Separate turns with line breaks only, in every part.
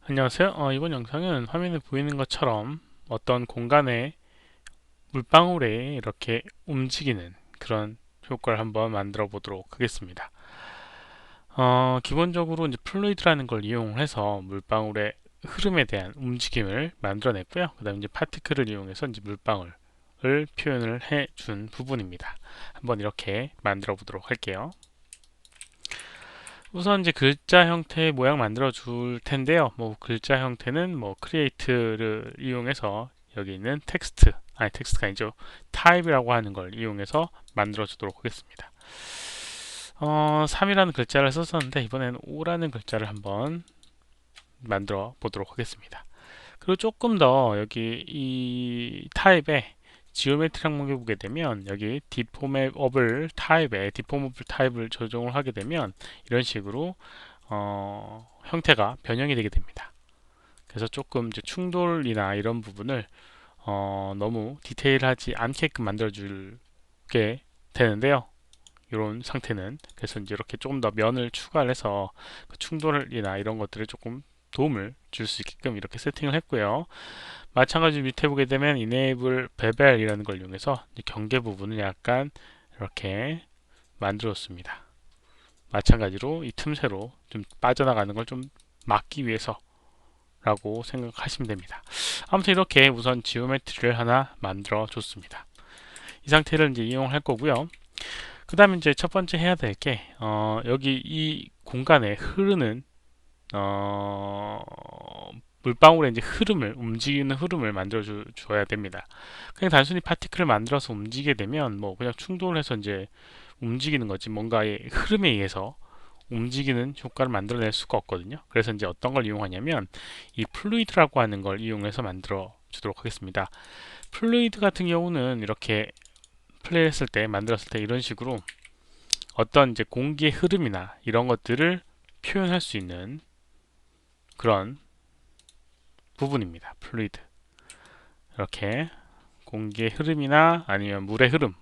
안녕하세요. 이번 영상은 화면에 보이는 것처럼 어떤 공간에 물방울에 이렇게 움직이는 그런 효과를 한번 만들어 보도록 하겠습니다. 기본적으로 이제 플루이드라는 걸 이용해서 물방울의 흐름에 대한 움직임을 만들어냈고요. 그 다음에 이제 파티클을 이용해서 이제 물방울을 표현을 해 준 부분입니다. 한번 이렇게 만들어 보도록 할게요. 우선 이제 글자 형태의 모양 만들어 줄 텐데요. 뭐 글자 형태는 뭐 크리에이트를 이용해서 여기 있는 텍스트가 아니죠. 타입이라고 하는 걸 이용해서 만들어 주도록 하겠습니다. 3이라는 글자를 썼었는데 이번에는 5라는 글자를 한번 만들어 보도록 하겠습니다. 그리고 조금 더 여기 이 타입에 지오메트리 항목에 보게 되면 여기 디포맵업을 타입에 디포맵을 타입을 조정을 하게 되면 이런 식으로 형태가 변형이 되게 됩니다. 그래서 조금 이제 충돌이나 이런 부분을 너무 디테일하지 않게끔 만들어주게 되는데요. 이런 상태는 그래서 이제 이렇게 조금 더 면을 추가를 해서 그 충돌이나 이런 것들을 조금 도움을 줄 수 있게끔 이렇게 세팅을 했고요. 마찬가지로 밑에 보게 되면 Enable Bevel이라는 걸 이용해서 경계 부분을 약간 이렇게 만들었습니다. 마찬가지로 이 틈새로 좀 빠져나가는 걸 좀 막기 위해서 라고 생각하시면 됩니다. 아무튼 이렇게 우선 지오메트리를 하나 만들어 줬습니다. 이 상태를 이제 이용할 거고요. 그 다음에 이제 첫 번째 해야 될 게 여기 이 공간에 흐르는 어, 물방울의 이제 흐름을 움직이는 흐름을 만들어 줘야 됩니다. 그냥 단순히 파티클을 만들어서 움직이게 되면 뭐 그냥 충돌을 해서 이제 움직이는 거지 뭔가의 흐름에 의해서 움직이는 효과를 만들어낼 수가 없거든요. 그래서 이제 어떤 걸 이용하냐면 이 플루이드라고 하는 걸 이용해서 만들어 주도록 하겠습니다. 플루이드 같은 경우는 이렇게 플레이했을 때 만들었을 때 이런 식으로 어떤 이제 공기의 흐름이나 이런 것들을 표현할 수 있는 그런 부분입니다. 플루이드 이렇게 공기의 흐름이나 아니면 물의 흐름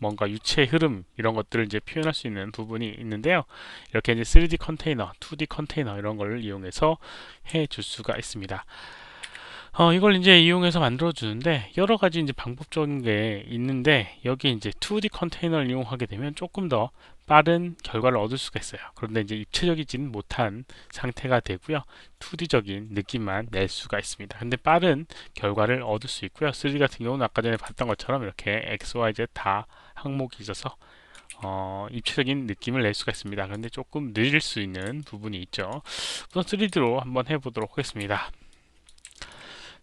뭔가 유체의 흐름 이런 것들을 이제 표현할 수 있는 부분이 있는데요. 이렇게 이제 3D 컨테이너, 2D 컨테이너 이런 걸 이용해서 해 줄 수가 있습니다. 이걸 이제 이용해서 만들어 주는데 여러 가지 이제 방법적인 게 있는데 여기 이제 2D 컨테이너를 이용하게 되면 조금 더 빠른 결과를 얻을 수가 있어요. 그런데 이제 입체적이지는 못한 상태가 되고요. 2D적인 느낌만 낼 수가 있습니다. 근데 빠른 결과를 얻을 수 있고요. 3D 같은 경우는 아까 전에 봤던 것처럼 이렇게 X, Y, Z 다 항목이 있어서 입체적인 느낌을 낼 수가 있습니다. 그런데 조금 느릴 수 있는 부분이 있죠. 우선 3D로 한번 해보도록 하겠습니다.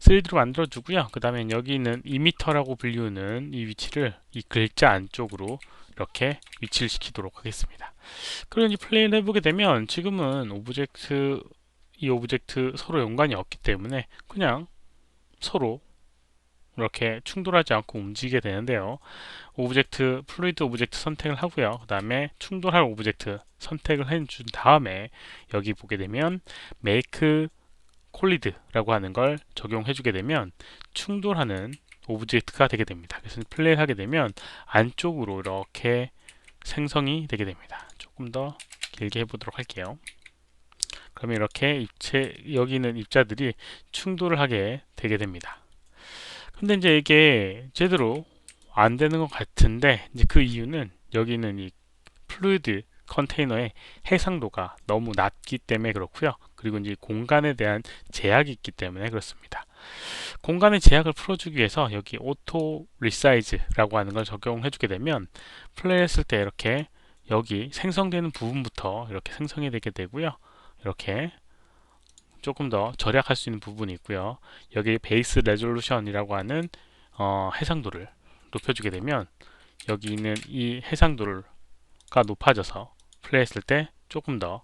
3D로 만들어 주고요. 그 다음에 여기 있는 이미터라고 불리우는 이 위치를 이 글자 안쪽으로 이렇게 위치를 시키도록 하겠습니다. 그리고 이제 플레이를 해보게 되면 지금은 이 오브젝트 서로 연관이 없기 때문에 그냥 서로 이렇게 충돌하지 않고 움직이게 되는데요. 플루이드 오브젝트 선택을 하고요. 그 다음에 충돌할 오브젝트 선택을 해준 다음에 여기 보게 되면 make 콜리드라고 하는 걸 적용해 주게 되면 충돌하는 오브젝트가 되게 됩니다. 그래서 플레이를 하게 되면 안쪽으로 이렇게 생성이 되게 됩니다. 조금 더 길게 해보도록 할게요. 그러면 이렇게 여기 있는 입자들이 충돌을 하게 되게 됩니다. 근데 이제 이게 제대로 안 되는 것 같은데 이제 그 이유는 여기 있는 이 플루이드 컨테이너의 해상도가 너무 낮기 때문에 그렇고요. 그리고 이제 공간에 대한 제약이 있기 때문에 그렇습니다. 공간의 제약을 풀어주기 위해서 여기 오토 리사이즈라고 하는 걸 적용해 주게 되면 플레이했을 때 이렇게 여기 생성되는 부분부터 이렇게 생성이 되게 되고요. 이렇게 조금 더 절약할 수 있는 부분이 있고요. 여기 베이스 레졸루션이라고 하는 해상도를 높여주게 되면 여기 있는 이 해상도가 높아져서 플레이했을 때 조금 더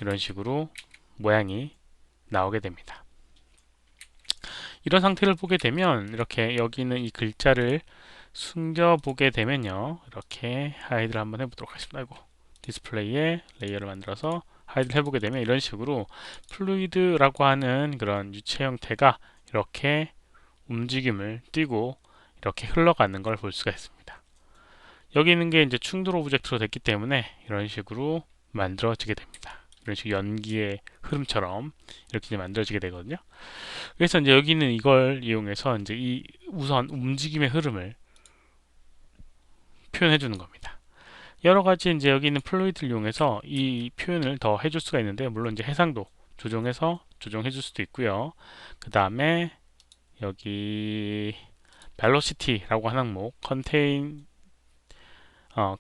이런 식으로 모양이 나오게 됩니다. 이런 상태를 보게 되면 이렇게 여기 있는 이 글자를 숨겨 보게 되면요. 이렇게 하이드를 한번 해보도록 하겠습니다. 아이고, 디스플레이에 레이어를 만들어서 하이드를 해보게 되면 이런 식으로 플루이드라고 하는 그런 유체 형태가 이렇게 움직임을 띠고 이렇게 흘러가는 걸 볼 수가 있습니다. 여기 있는 게 이제 충돌 오브젝트로 됐기 때문에 이런 식으로 만들어지게 됩니다. 이런 식으로 연기의 흐름처럼 이렇게 이제 만들어지게 되거든요. 그래서 이제 여기는 이걸 이용해서 이제 이 우선 움직임의 흐름을 표현해 주는 겁니다. 여러 가지 이제 여기 있는 플루이드를 이용해서 이 표현을 더 해줄 수가 있는데, 물론 이제 해상도 조정해서 조정해 줄 수도 있고요. 그 다음에 여기 velocity라고 하는 항목,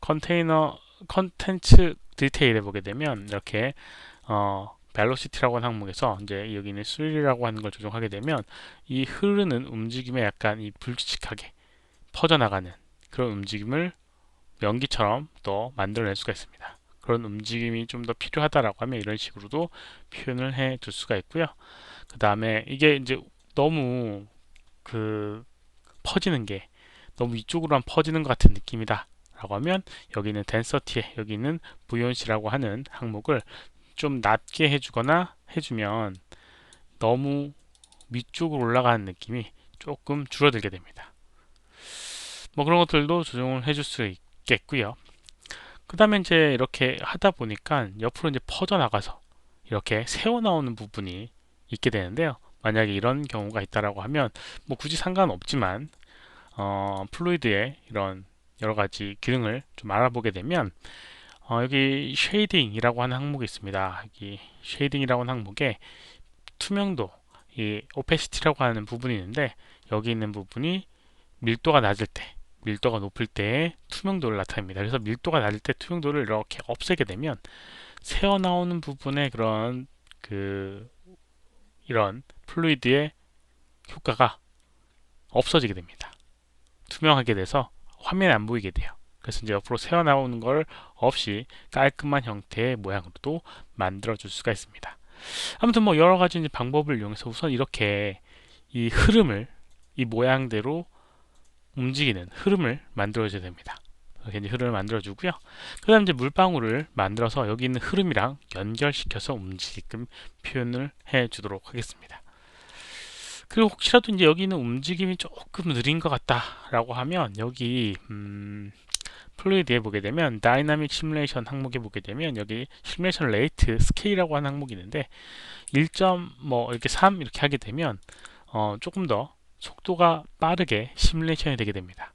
컨테이너 컨텐츠 디테일에 보게 되면 이렇게 velocity라고 하는 항목에서 이제 여기 있는 수리라고 하는 걸 조정하게 되면 이 흐르는 움직임에 약간 이 불규칙하게 퍼져나가는 그런 움직임을 연기처럼 또 만들어낼 수가 있습니다. 그런 움직임이 좀 더 필요하다라고 하면 이런 식으로도 표현을 해 줄 수가 있고요. 그 다음에 이게 이제 너무 그 퍼지는 게 너무 이쪽으로만 퍼지는 것 같은 느낌이다 라고 하면 여기 있는 덴서티에 여기 있는 부연시라고 하는 항목을 좀 낮게 해주거나 해주면 너무 위쪽으로 올라가는 느낌이 조금 줄어들게 됩니다. 뭐 그런 것들도 조정을 해줄 수 있겠고요. 그 다음에 이제 이렇게 하다 보니까 옆으로 이제 퍼져 나가서 이렇게 새어 나오는 부분이 있게 되는데요. 만약에 이런 경우가 있다라고 하면 뭐 굳이 상관없지만 플루이드의 이런 여러 가지 기능을 좀 알아보게 되면 여기 쉐이딩이라고 하는 항목이 있습니다. 여기 쉐이딩이라고 하는 항목에 투명도, 이 오페시티라고 하는 부분이 있는데 여기 있는 부분이 밀도가 낮을 때, 밀도가 높을 때의 투명도를 나타냅니다. 그래서 밀도가 낮을 때 투명도를 이렇게 없애게 되면 새어 나오는 부분의 그런 이런 플루이드의 효과가 없어지게 됩니다. 투명하게 돼서 화면에 안 보이게 돼요. 그래서 이제 옆으로 새어 나오는 걸 없이 깔끔한 형태의 모양으로도 만들어 줄 수가 있습니다. 아무튼 뭐 여러 가지 이제 방법을 이용해서 우선 이렇게 이 흐름을 이 모양대로 움직이는 흐름을 만들어 줘야 됩니다. 이렇게 이제 흐름을 만들어 주고요. 그 다음 이제 물방울을 만들어서 여기 있는 흐름이랑 연결시켜서 움직이게끔 표현을 해 주도록 하겠습니다. 그리고 혹시라도 이제 여기 있는 움직임이 조금 느린 것 같다라고 하면 여기 플루이드에 보게 되면 다이나믹 시뮬레이션 항목에 보게 되면 여기 시뮬레이션 레이트 스케일이라고 하는 항목이 있는데 1점 뭐 이렇게 3 이렇게 하게 되면 조금 더 속도가 빠르게 시뮬레이션이 되게 됩니다.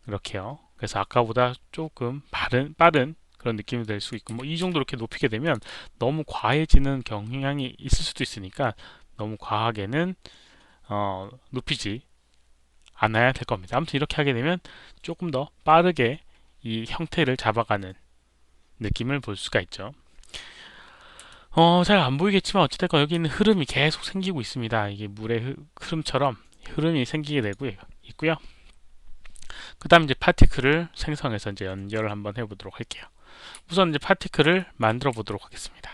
이렇게요. 그래서 아까보다 조금 빠른 그런 느낌이 될 수 있고 뭐 이 정도 이렇게 높이게 되면 너무 과해지는 경향이 있을 수도 있으니까 너무 과하게는 높이지 않아야 될 겁니다. 아무튼 이렇게 하게 되면 조금 더 빠르게 이 형태를 잡아가는 느낌을 볼 수가 있죠. 잘 안 보이겠지만 어찌됐건 여기 있는 흐름이 계속 생기고 있습니다. 이게 물의 흐름처럼 흐름이 생기게 되고 있고요. 그 다음 이제 파티클을 생성해서 이제 연결을 한번 해보도록 할게요. 우선 이제 파티클을 만들어 보도록 하겠습니다.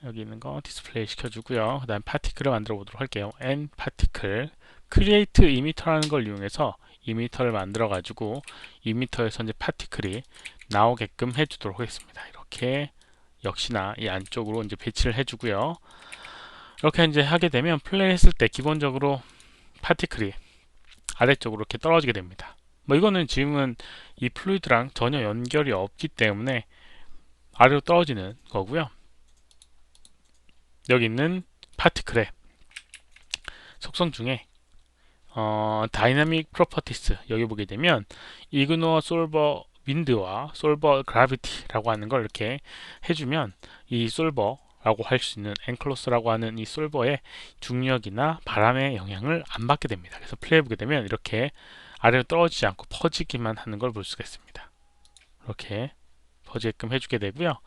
여기 있는 거 디스플레이 시켜주고요. 그 다음 파티클을 만들어 보도록 할게요. n 파티클 create emitter라는 걸 이용해서 이미터를 만들어 가지고 이미터에서 이제 파티클이 나오게끔 해주도록 하겠습니다. 이렇게 역시나 이 안쪽으로 이제 배치를 해주고요. 이렇게 이제 하게 되면 플레이 했을 때 기본적으로 파티클이 아래쪽으로 이렇게 떨어지게 됩니다. 뭐 이거는 지금은 이 플루이드랑 전혀 연결이 없기 때문에 아래로 떨어지는 거고요. 여기 있는 파티클의 속성 중에 다이나믹 프로퍼티스 여기 보게 되면 이그노어 솔버 윈드와 솔버 그라비티라고 하는 걸 이렇게 해주면 이 솔버라고 할 수 있는 엔클로스라고 하는 이 솔버의 중력이나 바람의 영향을 안 받게 됩니다. 그래서 플레이해 보게 되면 이렇게 아래로 떨어지지 않고 퍼지기만 하는 걸 볼 수가 있습니다. 이렇게 퍼지게끔 해주게 되고요.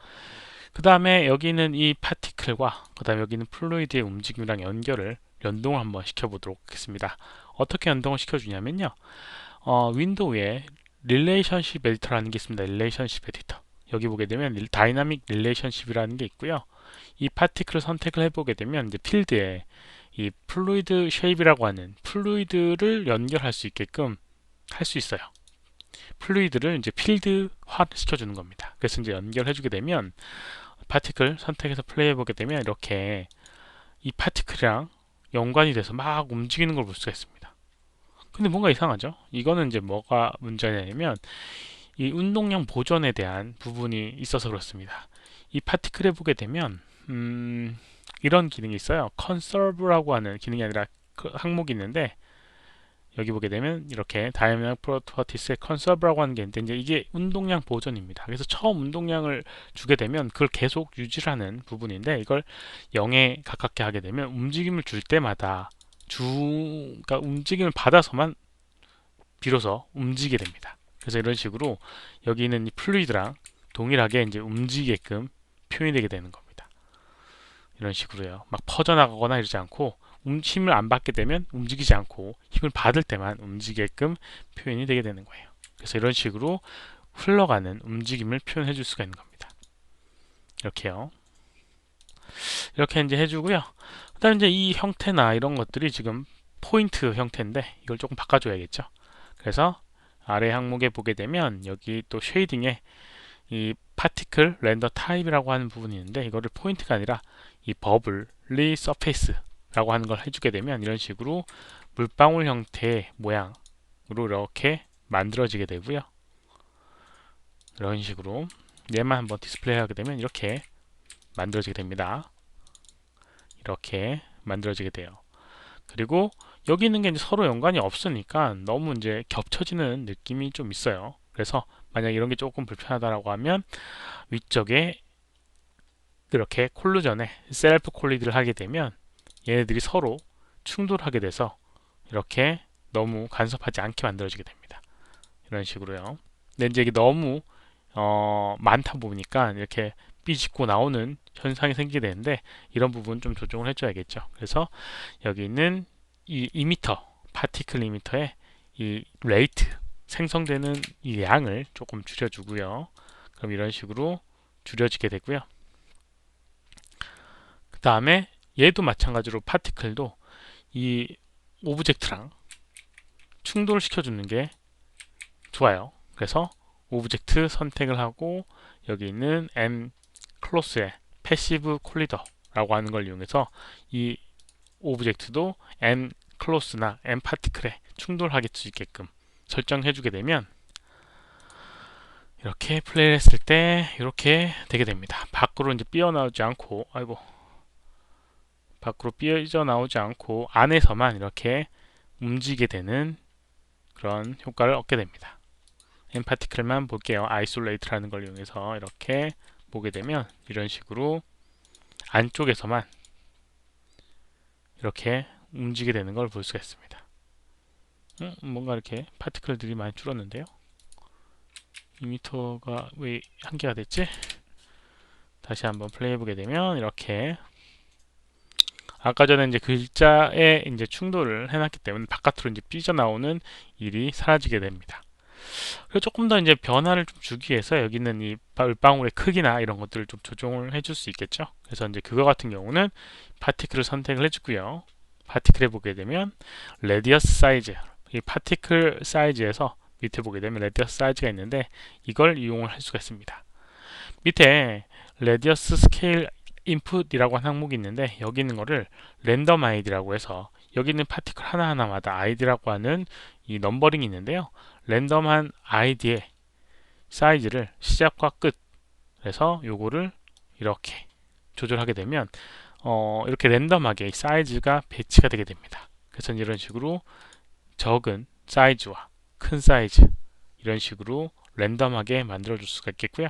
그 다음에 여기는 이 파티클과 그 다음에 여기는 플루이드의 움직임이랑 연동을 한번 시켜보도록 하겠습니다. 어떻게 연동을 시켜주냐면요. 윈도우에 릴레이션십 에디터라는 게 있습니다. 릴레이션십 에디터. 여기 보게 되면 다이나믹 릴레이션십이라는 게 있고요. 이 파티클을 선택을 해보게 되면 이제 필드에 이 플루이드 쉐입이라고 하는 플루이드를 연결할 수 있게끔 할 수 있어요. 플루이드를 이제 필드화 시켜주는 겁니다. 그래서 이제 연결해주게 되면 파티클 선택해서 플레이해보게 되면 이렇게 이 파티클이랑 연관이 돼서 막 움직이는 걸 볼 수가 있습니다. 근데 뭔가 이상하죠? 이거는 이제 뭐가 문제냐면 이 운동량 보존에 대한 부분이 있어서 그렇습니다. 이 파티클에 보게 되면 이런 기능이 있어요. conserve라고 하는 기능이 아니라 그 항목이 있는데 여기 보게 되면 이렇게 다이내믹 프로퍼티스의 conserve라고 하는 게 있는데 이제 이게 운동량 보존입니다. 그래서 처음 운동량을 주게 되면 그걸 계속 유지를 하는 부분인데 이걸 0에 가깝게 하게 되면 움직임을 줄 때마다 그러니까 움직임을 받아서만 비로소 움직이게 됩니다. 그래서 이런 식으로 여기 있는 이 플루이드랑 동일하게 이제 움직이게끔 표현이 되게 되는 겁니다. 이런 식으로요. 막 퍼져나가거나 이러지 않고 힘을 안 받게 되면 움직이지 않고 힘을 받을 때만 움직이게끔 표현이 되게 되는 거예요. 그래서 이런 식으로 흘러가는 움직임을 표현해 줄 수가 있는 겁니다. 이렇게요. 이렇게 이제 해주고요. 그다음 이제 이 형태나 이런 것들이 지금 포인트 형태인데 이걸 조금 바꿔줘야겠죠. 그래서 아래 항목에 보게 되면 여기 또 쉐이딩에 이 파티클 렌더 타입이라고 하는 부분이 있는데 이거를 포인트가 아니라 이 버블리 서페이스라고 하는 걸 해주게 되면 이런 식으로 물방울 형태의 모양으로 이렇게 만들어지게 되고요. 이런 식으로 얘만 한번 디스플레이 하게 되면 이렇게 만들어지게 됩니다. 이렇게 만들어지게 돼요. 그리고 여기 있는 게 이제 서로 연관이 없으니까 너무 이제 겹쳐지는 느낌이 좀 있어요. 그래서 만약 이런 게 조금 불편하다라고 하면 위쪽에 이렇게 콜루전에 셀프 콜리드를 하게 되면 얘네들이 서로 충돌하게 돼서 이렇게 너무 간섭하지 않게 만들어지게 됩니다. 이런 식으로요. 근데 이제 이게 너무 많다 보니까 이렇게 삐집고 나오는 현상이 생기게 되는데 이런 부분 좀 조정을 해줘야겠죠. 그래서 여기 있는 이 이미터, 파티클 이미터의 이 레이트, 생성되는 이 양을 조금 줄여주고요. 그럼 이런 식으로 줄여지게 되고요. 그 다음에 얘도 마찬가지로 파티클도 이 오브젝트랑 충돌시켜주는 게 좋아요. 그래서 오브젝트 선택을 하고 여기 있는 M 클로스의 패시브 콜리더라고 하는 걸 이용해서 이 오브젝트도 M 클로스나 M 파티클에 충돌할 수 있게끔 설정해 주게 되면 이렇게 플레이를 했을 때 이렇게 되게 됩니다. 밖으로 이제 삐어나오지 않고 밖으로 삐져나오지 않고 안에서만 이렇게 움직이게 되는 그런 효과를 얻게 됩니다. M 파티클만 볼게요. 아이솔레이트라는 걸 이용해서 이렇게 보게 되면 이런 식으로 안쪽에서만 이렇게 움직이게 되는 걸 볼 수가 있습니다. 뭔가 이렇게 파티클들이 많이 줄었는데요. 2m가 왜 한계가 됐지? 다시 한번 플레이 해보게 되면 이렇게 아까 전에 이제 글자에 이제 충돌을 해놨기 때문에 바깥으로 이제 삐져나오는 일이 사라지게 됩니다. 그리고 조금 더 이제 변화를 좀 주기 위해서 여기 있는 이 물방울의 크기나 이런 것들을 좀 조정을 해줄 수 있겠죠. 그래서 이제 그거 같은 경우는 파티클을 선택을 해주고요. 파티클에 보게 되면 레디어스 사이즈, 이 파티클 사이즈에서 밑에 보게 되면 레디어스 사이즈가 있는데 이걸 이용을 할 수가 있습니다. 밑에 레디어스 스케일 인풋이라고 하는 항목이 있는데 여기 있는 거를 랜덤 아이디라고 해서 여기 있는 파티클 하나하나마다 아이디라고 하는 이 넘버링이 있는데요. 랜덤한 아이디의 사이즈를 시작과 끝 그래서 요거를 이렇게 조절하게 되면 이렇게 랜덤하게 사이즈가 배치가 되게 됩니다. 그래서 이런 식으로 적은 사이즈와 큰 사이즈 이런 식으로 랜덤하게 만들어 줄 수가 있겠고요.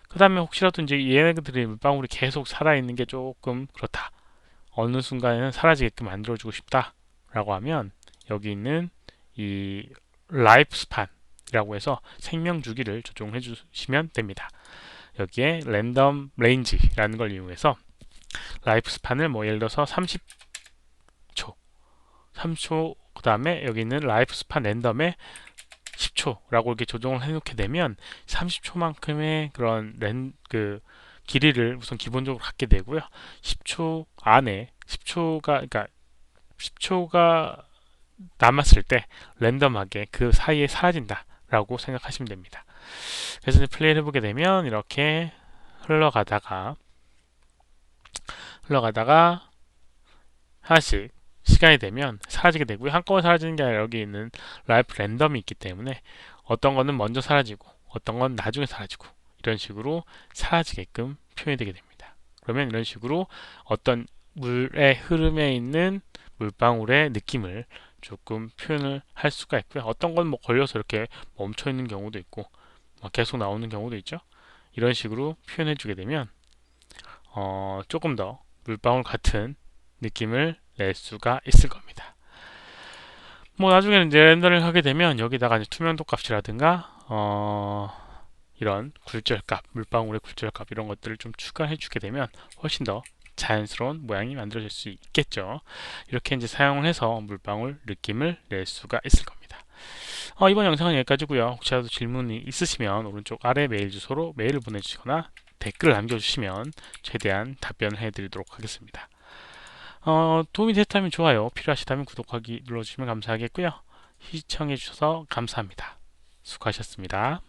그 다음에 혹시라도 이제 얘네들의 물방울이 계속 살아있는 게 조금 그렇다. 어느 순간에는 사라지게끔 만들어주고 싶다. 라고 하면 여기 있는 이 라이프 스판이라고 해서 생명 주기를 조정해 주시면 됩니다. 여기에 랜덤 레인지라는 걸 이용해서 라이프 스판을 뭐 예를 들어서 30초, 3초 그 다음에 여기 있는 라이프 스판 랜덤에 10초라고 이렇게 조정을 해놓게 되면 30초만큼의 그런 길이를 우선 기본적으로 갖게 되고요. 10초 안에 10초가 남았을 때 랜덤하게 그 사이에 사라진다라고 생각하시면 됩니다. 그래서 이제 플레이를 해보게 되면 이렇게 흘러가다가 하나씩 시간이 되면 사라지게 되고요. 한꺼번에 사라지는 게 아니라 여기 있는 라이프 랜덤이 있기 때문에 어떤 거는 먼저 사라지고 어떤 건 나중에 사라지고 이런 식으로 사라지게끔 표현이 되게 됩니다. 그러면 이런 식으로 어떤 물의 흐름에 있는 물방울의 느낌을 조금 표현을 할 수가 있고요. 어떤 건 뭐 걸려서 이렇게 멈춰 있는 경우도 있고 막 계속 나오는 경우도 있죠. 이런 식으로 표현해 주게 되면 조금 더 물방울 같은 느낌을 낼 수가 있을 겁니다. 뭐 나중에는 이제 렌더링 하게 되면 여기다가 이제 투명도 값이라든가 이런 굴절값, 물방울의 굴절값 이런 것들을 좀 추가해 주게 되면 훨씬 더 자연스러운 모양이 만들어질 수 있겠죠. 이렇게 이제 사용을 해서 물방울 느낌을 낼 수가 있을 겁니다. 이번 영상은 여기까지고요. 혹시라도 질문이 있으시면 오른쪽 아래 메일 주소로 메일을 보내주시거나 댓글을 남겨주시면 최대한 답변을 해드리도록 하겠습니다. 도움이 됐다면 좋아요, 필요하시다면 구독하기 눌러주시면 감사하겠고요. 시청해주셔서 감사합니다. 수고하셨습니다.